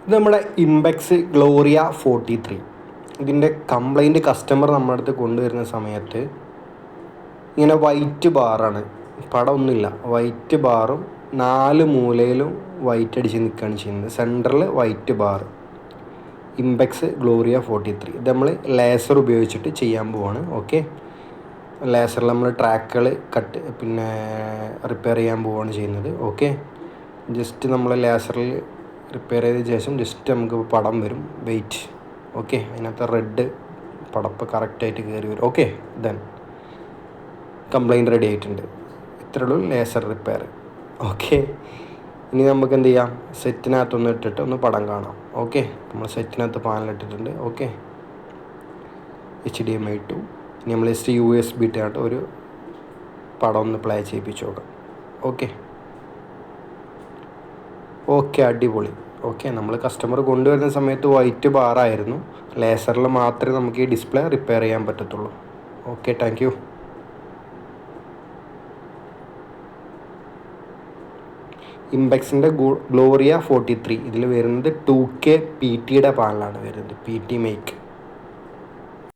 ഇത് നമ്മുടെ Impex Gloria 43. ഇതിൻ്റെ കംപ്ലൈൻറ്റ് കസ്റ്റമർ നമ്മുടെ അടുത്ത് കൊണ്ടുവരുന്ന സമയത്ത് ഇങ്ങനെ വൈറ്റ് ബാറാണ്, പടമൊന്നുമില്ല, വൈറ്റ് ബാറും 4 മൂലയിലും വൈറ്റ് അടിച്ച് നിൽക്കുകയാണ് ചെയ്യുന്നത്. സെൻറ്ററിൽ വൈറ്റ് ബാർ. ഇംപെക്സ് ഗ്ലോറിയ 43 ഇത് നമ്മൾ ലേസർ ഉപയോഗിച്ചിട്ട് ചെയ്യാൻ പോവാണ്. ഓക്കെ, ലേസറിൽ നമ്മൾ ട്രാക്കുകൾ റിപ്പയർ ചെയ്യാൻ പോവുകയാണ് ചെയ്യുന്നത്. ഓക്കെ, ജസ്റ്റ് നമ്മൾ ലേസറിൽ റിപ്പയർ ചെയ്ത ശേഷം ജസ്റ്റ് നമുക്ക് പടം വരും, വെയിറ്റ്. ഓക്കെ, അതിനകത്ത് റെഡ് പടപ്പ് കറക്റ്റായിട്ട് കയറി വരും. ഓക്കെ, ദെൻ കംപ്ലൈൻറ്റ് റെഡി ആയിട്ടുണ്ട്. ഇത്രയുള്ളൂ ലേസർ റിപ്പയർ. ഓക്കെ, ഇനി നമുക്ക് എന്ത് ചെയ്യാം, സെറ്റിനകത്തൊന്ന് ഇട്ടിട്ട് ഒന്ന് പടം കാണാം. ഓക്കെ, നമ്മൾ സെറ്റിനകത്ത് പാനലിട്ടിട്ടുണ്ട്. Okay, HDMI 2. ഇനി നമ്മൾ ജസ്റ്റ് USB ഇട്ടായിട്ട് ഒരു പടം ഒന്ന് പ്ലേ ചെയ്യിപ്പിച്ച് നോക്കാം. ഓക്കെ ഓക്കെ, അടിപൊളി. ഓക്കെ, നമ്മൾ കസ്റ്റമർ കൊണ്ടുവരുന്ന സമയത്ത് വൈറ്റ് ബാറായിരുന്നു. ലേസറിൽ മാത്രമേ നമുക്ക് ഈ ഡിസ്പ്ലേ റിപ്പയർ ചെയ്യാൻ പറ്റത്തുള്ളൂ. Okay, thank you. ഇംപെക്സിൻ്റെ ഗ്ലോറിയ 43 ഇതിൽ വരുന്നത് 2K PT പാനലാണ് വരുന്നത്, PT മേക്ക്.